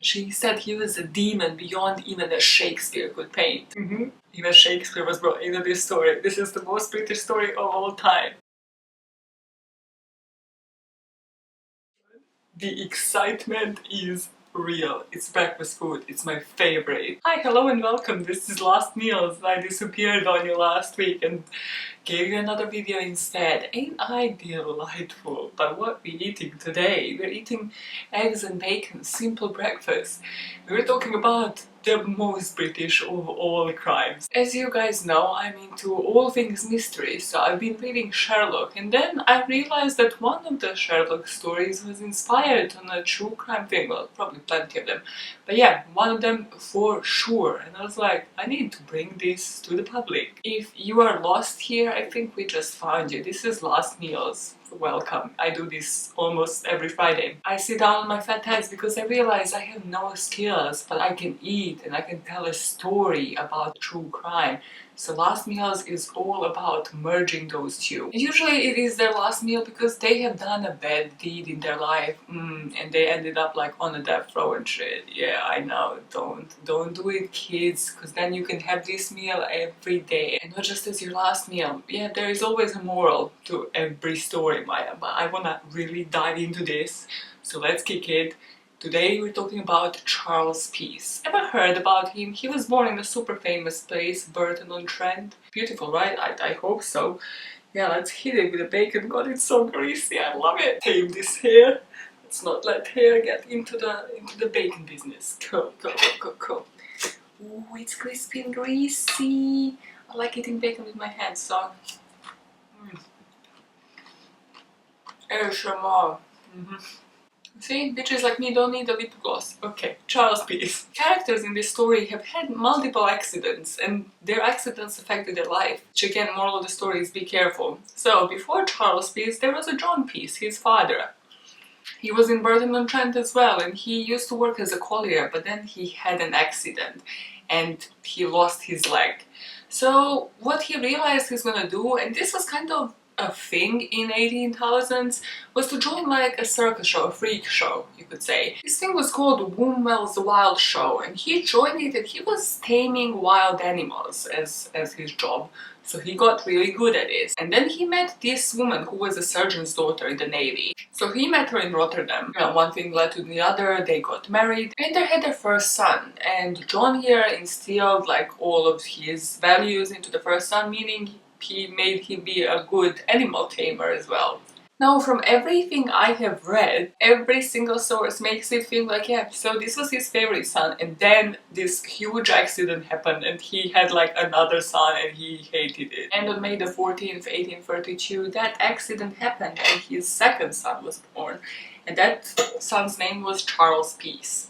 She said he was a demon beyond even a Shakespeare could paint. Even Shakespeare was brought into this story. This is the most British story of all time. The excitement is real. It's breakfast food. It's my favorite. Hi, hello and welcome. This is Last Meals. I disappeared on you last week and gave you another video instead. Ain't I delightful? But what we're eating today? We're eating eggs and bacon, simple breakfast. We're talking about the most British of all crimes. As you guys know, I'm into all things mystery, so I've been reading Sherlock, and then I realized that one of the Sherlock stories was inspired on a true crime thing. Well, probably plenty of them, but yeah, one of them for sure. And I was like, I need to bring this to the public. If you are lost here, I think we just found you. This is Last Meals. Welcome. I do this almost every Friday. I sit down on my fat ass because I realize I have no skills, but I can eat and I can tell a story about true crime. So Last Meals is all about merging those two. Usually it is their last meal because they have done a bad deed in their life and they ended up like on a death row and shit. Yeah, I know. Don't do it, kids, because then you can have this meal every day and not just as your last meal. Yeah, there is always a moral to every story, Maja, but I wanna really dive into this. So let's kick it. Today we're talking about Charles Peace. Ever heard about him? He was born in a super famous place, Burton-on-Trent. Beautiful, right? I hope so. Yeah, let's hit it with the bacon. God, it's so greasy. I love it. Tame this hair. Let's not let hair get into the bacon business. Cool. Ooh, it's crispy and greasy. I like eating bacon with my hands, so. ASMR. See, bitches like me don't need a lip gloss. Okay, Charles Peace. Characters in this story have had multiple accidents, and their accidents affected their life. Which again, moral of the story is be careful. So, before Charles Peace, there was a John Peace, his father. He was in Burton-on-Trent as well, and he used to work as a collier, but then he had an accident, and he lost his leg. So, what he realized he's gonna do, and this was kind of a thing in 18,000s, was to join like a circus show, a freak show, you could say. This thing was called Wombwell's Wild Show, and he joined it and he was taming wild animals as his job. So he got really good at this. And then he met this woman who was a surgeon's daughter in the Navy. So he met her in Rotterdam. You know, one thing led to the other, they got married, and they had their first son. And John here instilled like all of his values into the first son, meaning he made him be a good animal tamer as well. Now, from everything I have read, every single source makes it feel like, yeah, so this was his favorite son, and then this huge accident happened, and he had like another son, and he hated it. And on May the 14th, 1832, that accident happened, and his second son was born, and that son's name was Charles Peace.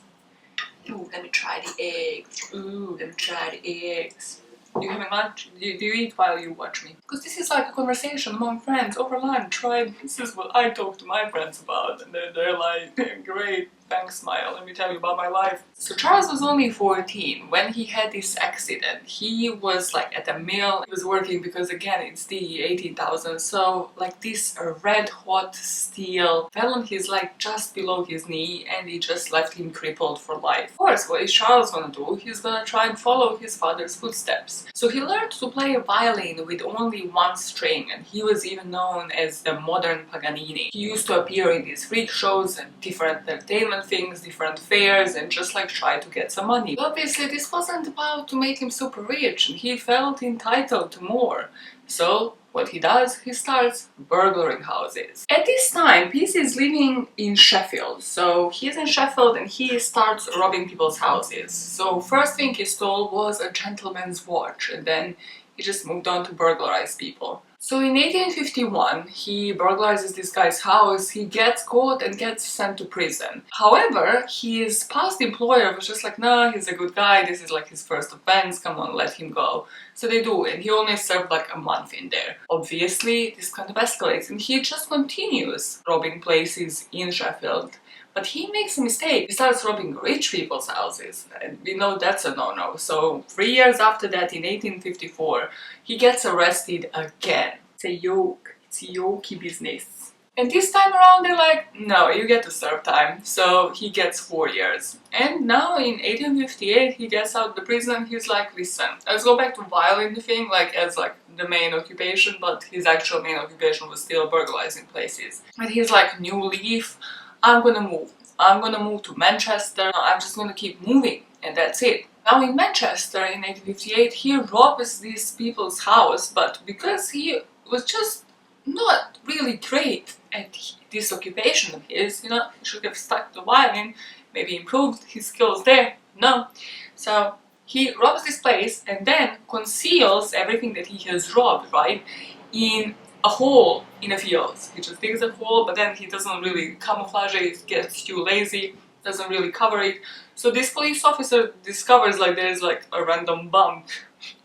Ooh, let me try the eggs. Ooh, let me try the eggs. You having lunch? Do you eat while you watch me? Because this is like a conversation among friends over lunch, right? This is what I talk to my friends about, and they're like, great, thanks, Maya, let me tell you about my life. So Charles was only 14 when he had this accident. He was like at a mill, he was working because again it's the 18,000s, so like this red hot steel fell on his leg just below his knee and it just left him crippled for life. Of course, what is Charles gonna do? He's gonna try and follow his father's footsteps. So he learned to play a violin with only one string, and he was even known as the modern Paganini. He used to appear in these freak shows and different entertainment things, different fairs, and just like try to get some money. But obviously this wasn't about to make him super rich, and he felt entitled to more. So what he does, he starts burglaring houses. At this time, Peace is living in Sheffield. So he's in Sheffield and he starts robbing people's houses. So first thing he stole was a gentleman's watch, and then he just moved on to burglarize people. So in 1851, he burglarizes this guy's house, he gets caught and gets sent to prison. However, his past employer was just like, nah, he's a good guy, this is like his first offense, come on, let him go. So they do, and he only served like a month in there. Obviously, this kind of escalates, and he just continues robbing places in Sheffield. But he makes a mistake. He starts robbing rich people's houses, and we know that's a no-no. So 3 years after that, in 1854, he gets arrested again. It's a yoke. It's a yokey business. And this time around they're like, no, you get to serve time. So he gets 4 years. And now in 1858 he gets out of the prison. He's like, listen, let's go back to violin thing, like as like the main occupation, but his actual main occupation was still burglarizing places. And he's like, new leaf, I'm gonna move. I'm gonna move to Manchester. I'm just gonna keep moving, and that's it. Now in Manchester in 1858 he robs these people's house, but because he was just not really great at this occupation of his, you know, he should have stuck to violin, maybe improved his skills there. No. So he robs this place and then conceals everything that he has robbed, right, in a hole in a field. He just digs a hole, but then he doesn't really camouflage it, he gets too lazy, doesn't really cover it. So this police officer discovers like there's like a random bump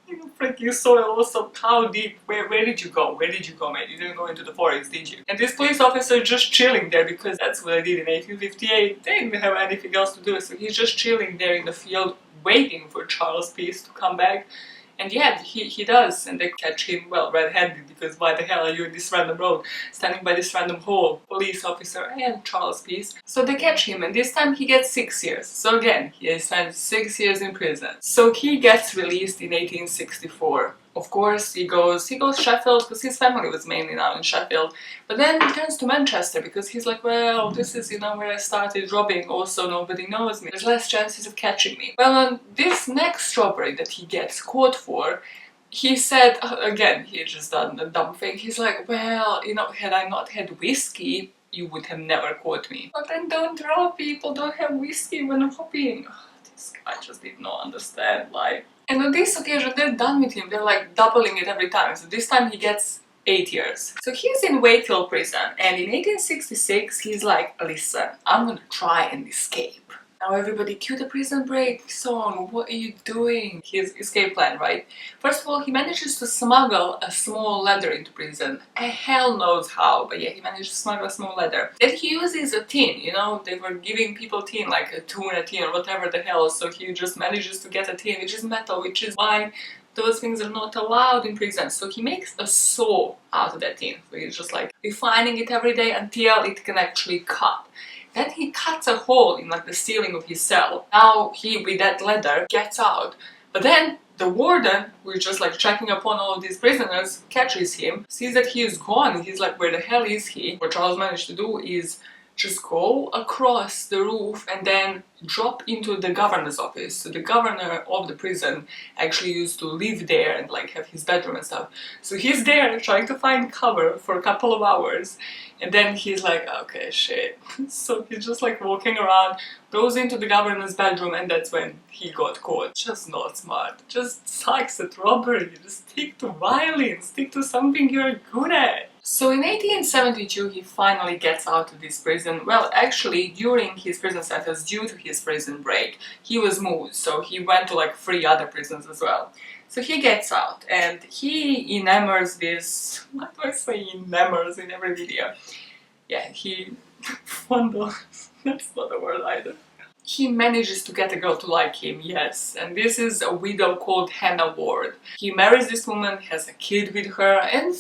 in freaking soil. Also, how deep? Where did you go? Where did you go, man? You didn't go into the forest, did you? And this police officer just chilling there because that's what I did in 1858. They didn't have anything else to do, so he's just chilling there in the field waiting for Charles Peace to come back. And yeah, he does, and they catch him, well, red-handed, because why the hell are you in this random road, standing by this random hole, police officer and Charles Peace. So they catch him, and this time he gets 6 years. So again, he spent 6 years in prison. So he gets released in 1864. Of course, he goes Sheffield, because his family was mainly now in Sheffield. But then he turns to Manchester, because he's like, well, this is, you know, where I started robbing, also nobody knows me. There's less chances of catching me. Well, on this next robbery that he gets caught for, he said, again, he had just done a dumb thing. He's like, well, you know, had I not had whiskey, you would have never caught me. But then don't rob people, don't have whiskey when robbing. This guy just did not understand life. And on this occasion, they're done with him. They're like doubling it every time. So this time he gets 8 years. So he's in Wakefield prison, and in 1866 he's like, listen, I'm gonna try and escape. Now everybody, cue the prison break song, what are you doing? His escape plan, right? First of all, he manages to smuggle a small ladder into prison. Hell knows how, but yeah, he managed to smuggle a small ladder. Then he uses a tin, you know, they were giving people tin, like a tuna tin or whatever the hell, so he just manages to get a tin, which is metal, which is why those things are not allowed in prison. So he makes a saw out of that tin. So he's just like refining it every day until it can actually cut. Then he cuts a hole in like the ceiling of his cell. Now he, with that ladder, gets out. But then the warden, who is just like checking upon all of these prisoners, catches him, sees that he is gone, and he's like, where the hell is he? What Charles managed to do is just go across the roof and then drop into the governor's office. So the governor of the prison actually used to live there and like have his bedroom and stuff. So he's there trying to find cover for a couple of hours, and then he's like, okay, shit. So he's just like walking around, goes into the governor's bedroom, and that's when he got caught. Just not smart. Just sucks at robbery. Just stick to violin, stick to something you're good at. So in 1872 he finally gets out of this prison. Well, actually during his prison sentence, due to his prison break, he was moved, so he went to like 3 other prisons as well. So he gets out and he enamors this, why do I say enamors in every video? Yeah, he fondles, that's not a word either. He manages to get a girl to like him, yes, and this is a widow called Hannah Ward. He marries this woman, has a kid with her, and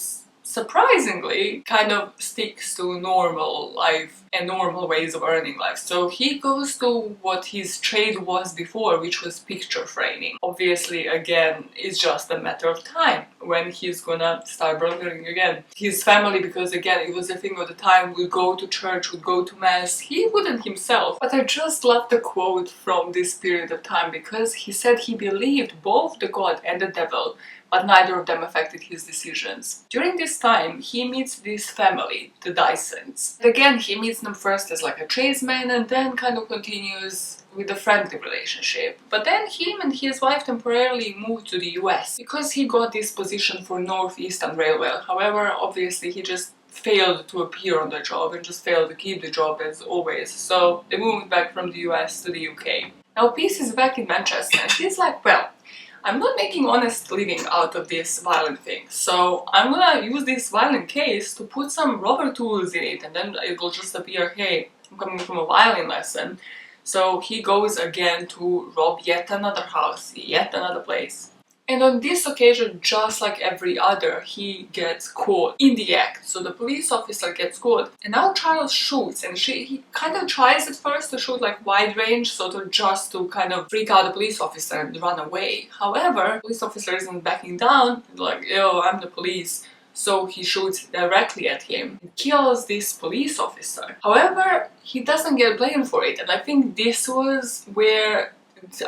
surprisingly kind of sticks to normal life and normal ways of earning life. So he goes to what his trade was before, which was picture framing. Obviously, again, it's just a matter of time when he's gonna start burglaring again. His family, because again, it was a thing of the time, would go to church, would go to mass. He wouldn't himself. But I just love the quote from this period of time, because he said he believed both the God and the devil, but neither of them affected his decisions. During this time, he meets this family, the Dysons. Again, he meets them first as like a tradesman and then kind of continues with a friendly relationship. But then him and his wife temporarily moved to the US because he got this position for Northeastern Railway. However, obviously he just failed to appear on the job and just failed to keep the job as always. So they moved back from the US to the UK. Now Peace is back in Manchester and he's like, well, I'm not making honest living out of this violin thing, so I'm gonna use this violin case to put some rubber tools in it, and then it will just appear, hey, I'm coming from a violin lesson. So he goes again to rob yet another house, yet another place. And on this occasion, just like every other, he gets caught in the act. So the police officer gets caught, and now Charles shoots, and he kind of tries at first to shoot like wide range, sort of just to kind of freak out the police officer and run away. However, the police officer isn't backing down, like, yo, I'm the police. So he shoots directly at him and kills this police officer. However, he doesn't get blamed for it, and I think this was where,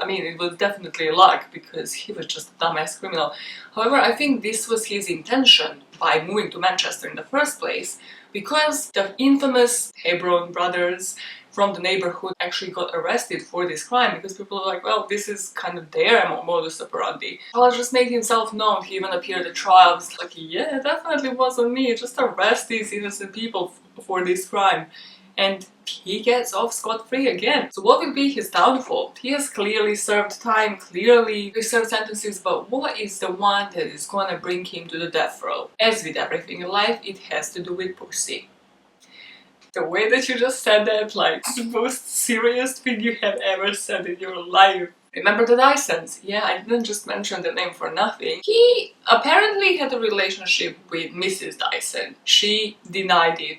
I mean, it was definitely luck because he was just a dumbass criminal. However, I think this was his intention by moving to Manchester in the first place, because the infamous Hebron brothers from the neighborhood actually got arrested for this crime, because people are like, well, this is kind of their modus operandi. Charles just made himself known. He even appeared at trial. It's like, yeah, definitely wasn't me. Just arrest these innocent people for this crime. And he gets off scot-free again. So what will be his downfall? He has clearly served time, clearly served sentences, but what is the one that is gonna bring him to the death row? As with everything in life, it has to do with pussy. The way that you just said that, like, the most serious thing you have ever said in your life. Remember the Dysons? Yeah, I didn't just mention the name for nothing. He apparently had a relationship with Mrs. Dyson. She denied it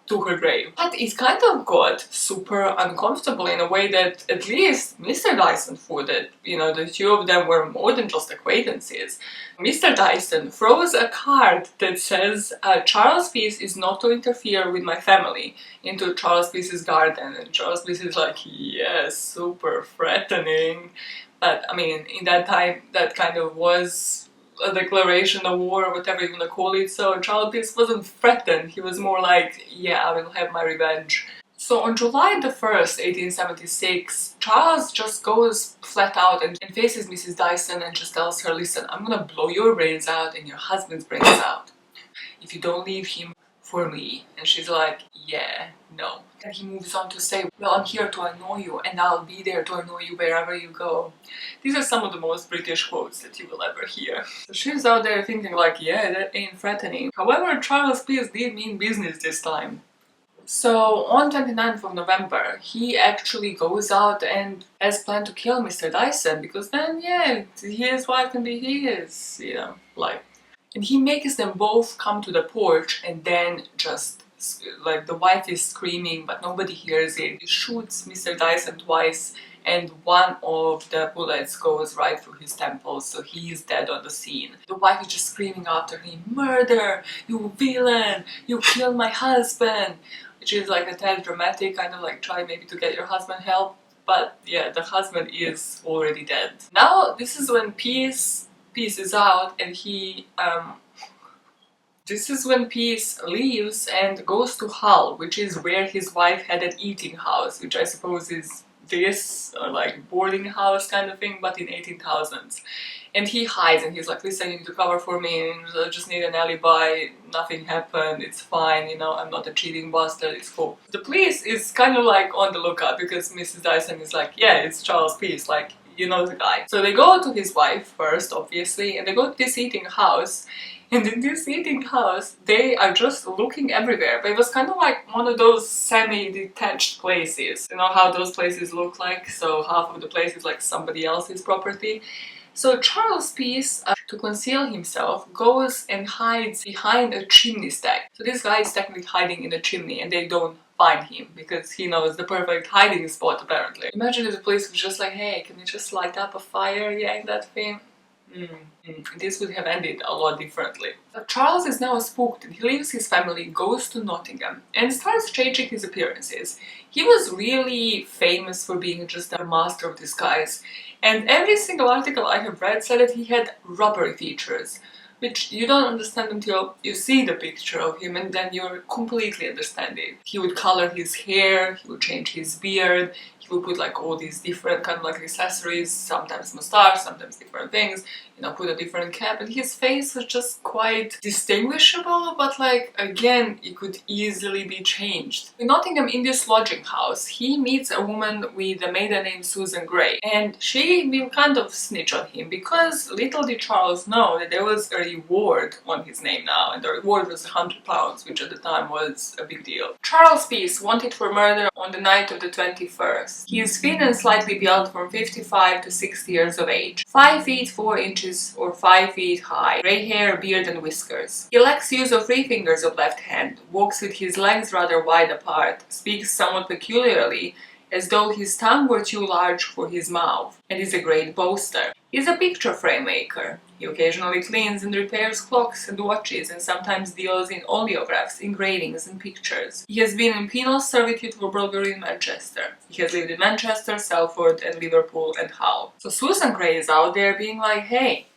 to her grave. But it kind of got super uncomfortable in a way that at least Mr. Dyson thought that, you know, the two of them were more than just acquaintances. Mr. Dyson throws a card that says, Charles Peace is not to interfere with my family, into Charles Peace's garden. And Charles Peace is like, yes, super threatening. But I mean, in that time, that kind of was a declaration of war, or whatever you want to call it. So Charles Peace wasn't threatened. He was more like, yeah, I will have my revenge. So on July the 1st, 1876, Charles just goes flat out and faces Mrs. Dyson and just tells her, listen, I'm gonna blow your brains out and your husband's brains out if you don't leave him for me. And she's like, yeah, no. And he moves on to say, well, I'm here to annoy you and I'll be there to annoy you wherever you go. These are some of the most British quotes that you will ever hear. So she's out there thinking like, yeah, that ain't threatening. However, Charles Peace did mean business this time. So on 29th of November, he actually goes out and has planned to kill Mr. Dyson, because then, yeah, his wife can be his, you know, like. And he makes them both come to the porch, and then just, like, the wife is screaming, but nobody hears it. He shoots Mr. Dyson twice, and one of the bullets goes right through his temple, so he is dead on the scene. The wife is just screaming after him, murder! You villain! You killed my husband! Which is like a tad dramatic, kind of like try maybe to get your husband help, but yeah, the husband is already dead. Now this is when Peace is out, and he this is when Peace leaves and goes to Hull, which is where his wife had an eating house, which I suppose is this, or like boarding house kind of thing, but in 18,000s. And he hides, and he's like, listen, you need to cover for me, and I just need an alibi, nothing happened, it's fine, you know, I'm not a cheating bastard, it's cool. The police is kind of like on the lookout, because Mrs. Dyson is like, yeah, it's Charles Peace, like, you know the guy. So they go to his wife first, obviously, and they go to this eating house. And in this eating house, they are just looking everywhere. But it was kind of like one of those semi-detached places. You know how those places look like? So half of the place is like somebody else's property. So Charles Peace, to conceal himself, goes and hides behind a chimney stack. So this guy is technically hiding in a chimney, and they don't find him because he knows the perfect hiding spot, apparently. Imagine if the police was just like, hey, can you just light up a fire, yeah, that thing? This would have ended a lot differently. But Charles is now spooked, and he leaves his family, goes to Nottingham, and starts changing his appearances. He was really famous for being just a master of disguise, and every single article I have read said that he had rubbery features, which you don't understand until you see the picture of him, and then you're completely understanding. He would color his hair, he would change his beard, he would put like all these different kind of like accessories, sometimes mustache, sometimes different things, you know, put a different cap, and his face was just quite distinguishable, but like, again, it could easily be changed. In Nottingham, in this lodging house, he meets a woman with a maiden name Susan Gray, and she will kind of snitch on him, because little did Charles know that there was a reward on his name now, and the reward was £100, which at the time was a big deal. Charles Peace, wanted for murder on the night of the 21st. He is thin and slightly built, from 55 to 60 years of age, 5 feet 4 inches or 5 feet high, grey hair, beard and whiskers. He lacks use of 3 fingers of left hand, walks with his legs rather wide apart, speaks somewhat peculiarly, as though his tongue were too large for his mouth, and is a great boaster. He is a picture frame maker. He occasionally cleans and repairs clocks and watches, and sometimes deals in oleographs, engravings and pictures. He has been in penal servitude for burglary in Manchester. He has lived in Manchester, Salford and Liverpool and Hull. So Susan Gray is out there being like, hey,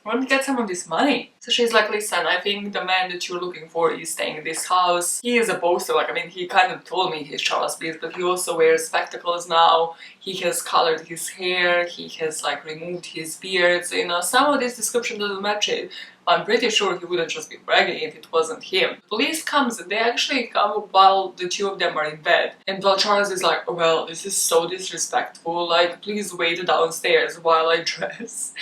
I want to get some of this money. So she's like, listen, I think the man that you're looking for is staying in this house. He is a boaster, like, I mean, he kind of told me he's Charles Peace, but he also wears spectacles now. He has colored his hair, he has like removed his beard. So, you know, some of this description doesn't match it. I'm pretty sure he wouldn't just be bragging if it wasn't him. Police comes and they actually come while the two of them are in bed. And while Charles is like, well, this is so disrespectful, like, please wait downstairs while I dress.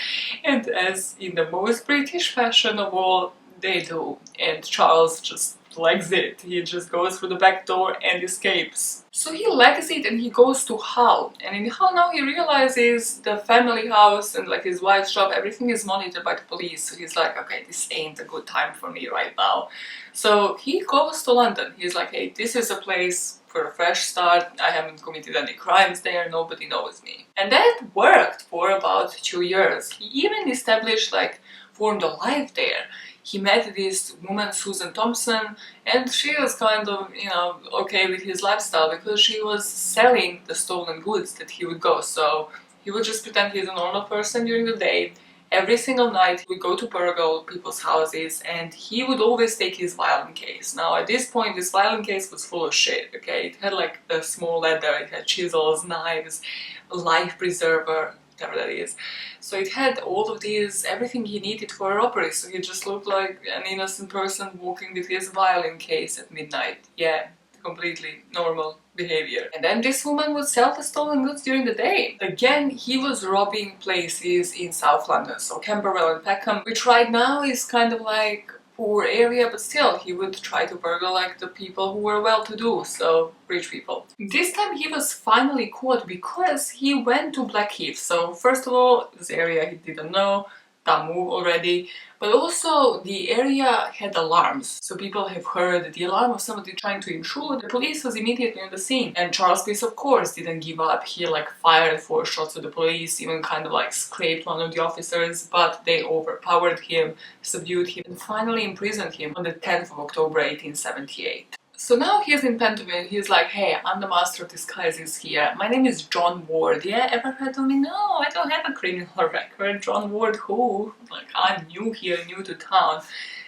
And as in the most British fashion of all, they do. And Charles just legs it. He just goes through the back door and escapes. So he legs it and he goes to Hull. And in Hull now he realizes the family house and like his wife's job, everything is monitored by the police. So he's like, okay, this ain't a good time for me right now. So he goes to London. He's like, hey, this is a place for a fresh start. I haven't committed any crimes there. Nobody knows me. And that worked for about 2 years. He even established, like, formed a life there. He met this woman, Susan Thompson, and she was kind of, you know, okay with his lifestyle because she was selling the stolen goods that he would go. So he would just pretend he's a normal person during the day. Every single night he would go to burgle people's houses and he would always take his violin case. Now at this point this violin case was full of shit, okay? It had like a small leather, it had chisels, knives, a life preserver, whatever that is. So it had all of these, everything he needed for a robbery, so he just looked like an innocent person walking with his violin case at midnight. Yeah, completely normal behavior. And then this woman would sell the stolen goods during the day. Again, he was robbing places in South London, so Camberwell and Peckham, which right now is kind of like poor area, but still he would try to burgle like the people who were well-to-do, so rich people. This time he was finally caught because he went to Blackheath. So first of all, this area he didn't know, that move already, but also the area had alarms, so people have heard the alarm of somebody trying to intrude. The police was immediately on the scene, and Charles Peace of course didn't give up. He like fired 4 shots at the police, even kind of like scraped one of the officers, but they overpowered him, subdued him, and finally imprisoned him on the 10th of October 1878. So now he's in Pentonville, he's like, hey, I'm the master of disguises here. My name is John Ward. Yeah, ever heard of me? No, I don't have a criminal record. John Ward who? Like, I'm new here, new to town.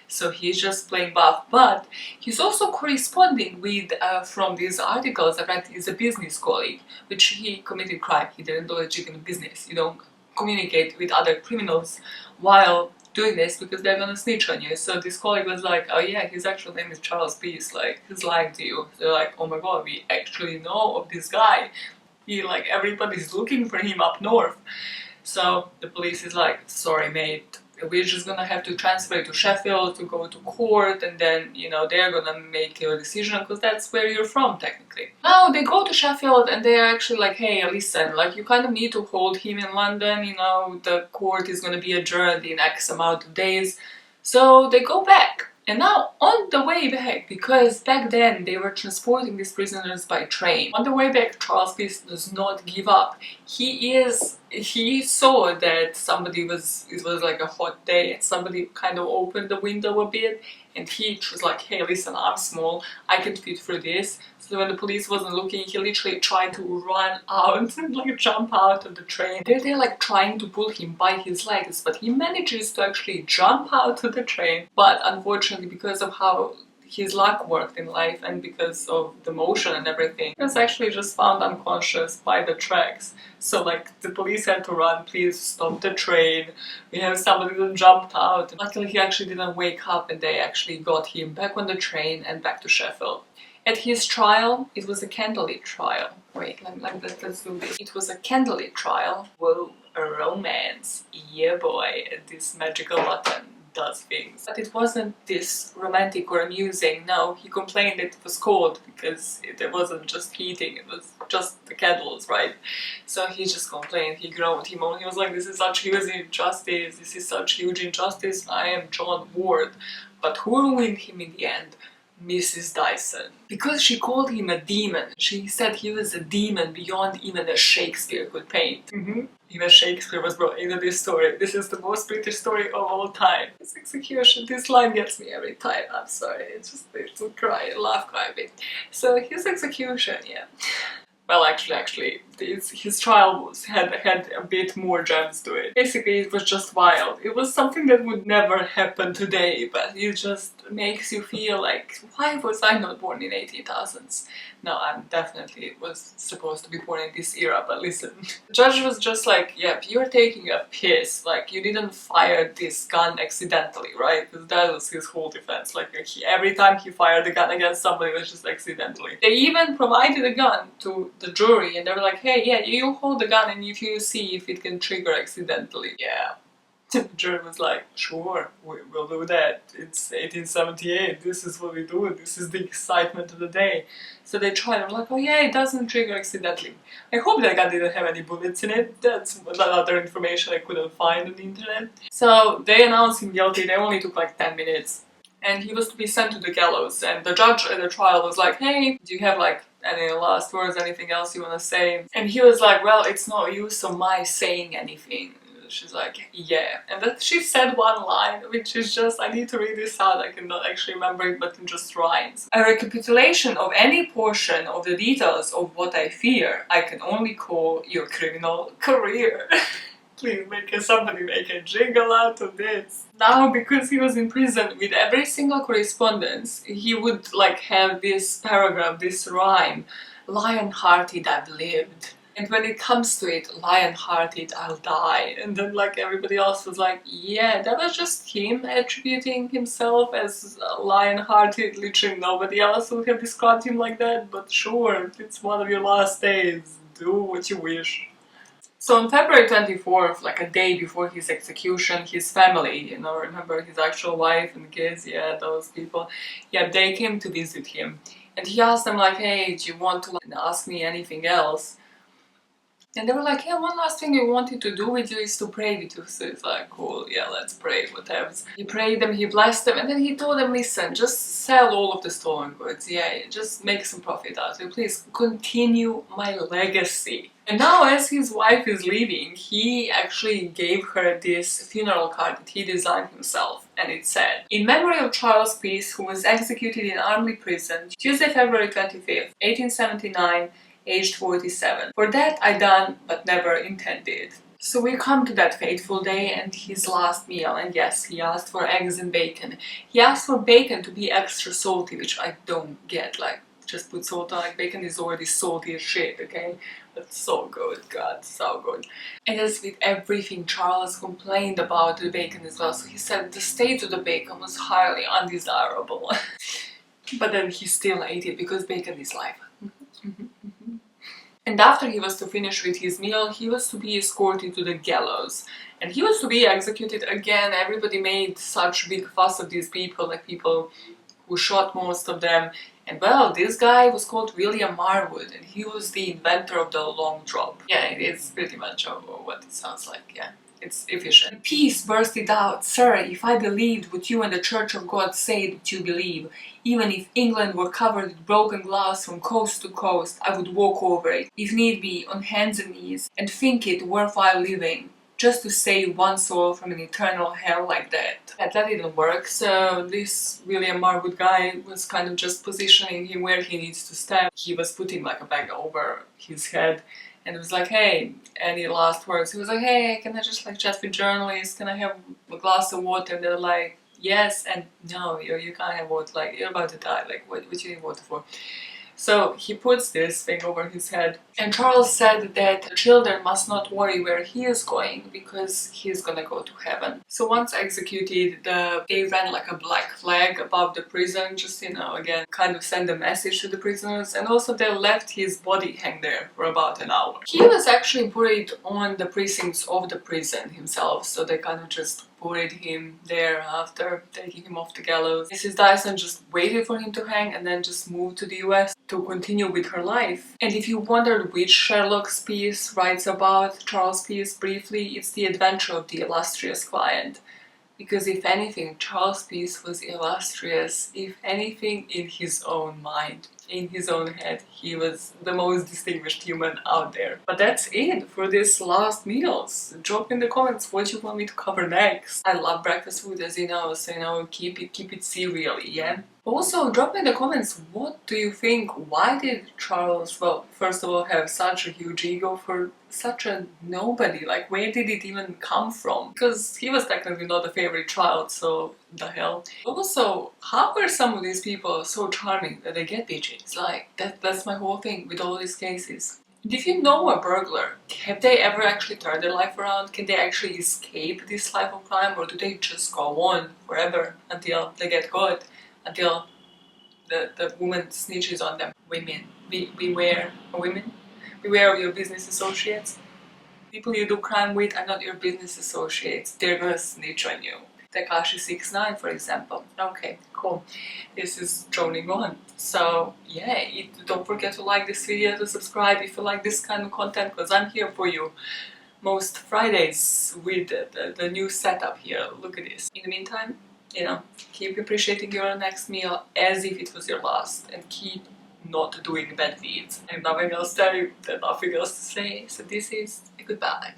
So he's just playing buff, but he's also corresponding with, from these articles I read, he's a business colleague, which he committed crime. He didn't do legitimate business. You don't communicate with other criminals while doing this because they're gonna snitch on you. So this colleague was like, oh yeah, his actual name is Charles Peace, like, he's lying to you. They're like, oh my god, we actually know of this guy. He, like, everybody's looking for him up north. So the police is like, sorry mate, we're just gonna have to transfer you to Sheffield to go to court, and then, you know, they're gonna make your decision because that's where you're from technically. Now they go to Sheffield and they're actually like, hey, listen, like, you kind of need to hold him in London, you know, the court is gonna be adjourned in X amount of days. So they go back. And now, on the way back, because back then they were transporting these prisoners by train, on the way back Charles Peace does not give up. He saw that it was like a hot day and somebody kind of opened the window a bit, and he was like, hey, listen, I'm small, I can fit through this. So when the police wasn't looking, he literally tried to run out and like jump out of the train. They're like trying to pull him by his legs, but he manages to actually jump out of the train. But unfortunately, because of how his luck worked in life and because of the motion and everything, he was actually just found unconscious by the tracks. So like the police had to run, please stop the train, we have somebody that jumped out. Luckily he actually didn't wake up and they actually got him back on the train and back to Sheffield. At his trial, it was a candlelit trial. Wait, let's do this. It was a candlelit trial. Whoa, a romance. Yeah, boy, this magical button does things. But it wasn't this romantic or amusing. No, he complained that it was cold because it wasn't just heating, it was just the candles, right? So he just complained, he groaned, he moaned, he was like, this is such huge injustice, this is such huge injustice, I am John Ward. But who ruined him in the end? Mrs. Dyson. Because she called him a demon. She said he was a demon beyond even a Shakespeare could paint. Even Shakespeare was brought into this story. This is the most British story of all time. This execution, this line gets me every time. I'm sorry, it's a cry, laugh cry a bit. So his execution, yeah. Well, actually, his trial had a bit more gems to it. Basically, it was just wild. It was something that would never happen today, but it just makes you feel like, why was I not born in 1800s? No, I definitely was supposed to be born in this era, but listen. The judge was just like, yep, you're taking a piss. Like, you didn't fire this gun accidentally, right? Because that was his whole defense. Like, every time he fired a gun against somebody, it was just accidentally. They even provided a gun to the jury, and they were like, hey, yeah, you hold the gun and if you see if it can trigger accidentally. Yeah. The jury was like, sure, we'll do that. It's 1878, this is what we do, this is the excitement of the day. So they tried, and were like, oh yeah, it doesn't trigger accidentally. I hope that gun didn't have any bullets in it. That's another information I couldn't find on the internet. So they announced him guilty, they only took like 10 minutes. And he was to be sent to the gallows, and the judge at the trial was like, hey, do you have like any last words, anything else you want to say? And he was like, well, it's no use of my saying anything. She's like, yeah. And then she said one line, which is just, I need to read this out, I cannot actually remember it, but in just rhymes. A recapitulation of any portion of the details of what I fear, I can only call your criminal career. Please somebody make a jingle out of this. Now, because he was in prison, with every single correspondence, he would like have this paragraph, this rhyme, lion-hearted I've lived. And when it comes to it, lion-hearted, I'll die. And then like everybody else was like, yeah, that was just him attributing himself as lion-hearted. Literally nobody else would have described him like that. But sure, it's one of your last days. Do what you wish. So on February 24th, like a day before his execution, his family, remember his actual wife and kids, yeah, those people, yeah, they came to visit him. And he asked them like, hey, do you want to ask me anything else? And they were like, yeah, one last thing we wanted to do with you is to pray with you. So it's like, cool, yeah, let's pray, whatever. He prayed them, he blessed them, and then he told them, listen, just sell all of the stolen goods, yeah, just make some profit out of it. Please continue my legacy. And now as his wife is leaving, he actually gave her this funeral card that he designed himself. And it said, in memory of Charles Peace, who was executed in Armley Prison, Tuesday, February 25th, 1879, aged 47. For that I done, but never intended. So we come to that fateful day and his last meal, and yes, he asked for eggs and bacon. He asked for bacon to be extra salty, which I don't get, like, just put salt on, like, bacon is already salty as shit, okay? But so good, God, so good. And as with everything, Charles complained about the bacon as well, so he said the state of the bacon was highly undesirable. But then he still ate it because bacon is life. And after he was to finish with his meal, he was to be escorted to the gallows. And he was to be executed again. Everybody made such big fuss of these people, like people who shot most of them. And well, this guy was called William Marwood, and he was the inventor of the long drop. Yeah, it's pretty much what it sounds like, yeah. It's efficient. Peace bursted out, sir, if I believed what you and the Church of God say that you believe, even if England were covered with broken glass from coast to coast, I would walk over it, if need be, on hands and knees, and think it worthwhile living, just to save one soul from an eternal hell like that. And that didn't work, so this William Marwood guy was kind of just positioning him where he needs to stand. He was putting like a bag over his head, and it was like, hey, any last words? He was like, hey, can I just like chat with journalists? Can I have a glass of water? And they're like, yes and no, you can't have water, like, you're about to die, like, what you need water for? So he puts this thing over his head. And Charles said that the children must not worry where he is going because he's gonna go to heaven. So once executed, they ran like a black flag above the prison, just, you know, again, kind of send a message to the prisoners. And also they left his body hang there for about an hour. He was actually buried on the precincts of the prison himself, so they kind of just buried him there after taking him off the gallows. Mrs. Dyson just waited for him to hang and then just moved to the US to continue with her life. And if you wondered which Sherlock's piece writes about Charles Peirce briefly, it's The Adventure of the Illustrious Client. Because if anything, Charles Peirce was illustrious, if anything, in his own mind, in his own head. He was the most distinguished human out there. But that's it for this last meals. Drop in the comments what you want me to cover next. I love breakfast food, as you know, so, you know, keep it cereal-y, yeah? Also, drop in the comments, what do you think? Why did Charles, well, first of all, have such a huge ego for such a nobody? Like, where did it even come from? Because he was technically not a favorite child, so the hell. Also, how are some of these people so charming that they get bitches? Like, that's my whole thing with all these cases. And if you know a burglar, have they ever actually turned their life around? Can they actually escape this life of crime, or do they just go on forever until they get caught? Until the woman snitches on them. Women. Beware. Women? Beware of your business associates. People you do crime with are not your business associates. They're gonna snitch on you. Tekashi 69, for example. Okay, cool. This is droning on. So, yeah, don't forget to like this video, to subscribe if you like this kind of content, because I'm here for you most Fridays with the new setup here. Look at this. In the meantime, you know, keep appreciating your next meal as if it was your last, and keep not doing bad deeds. I have nothing else to tell you, there's nothing else to say, so this is a goodbye.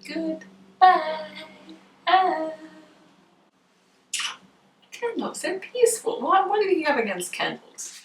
Goodbye. Candles, they're peaceful. What do you have against candles?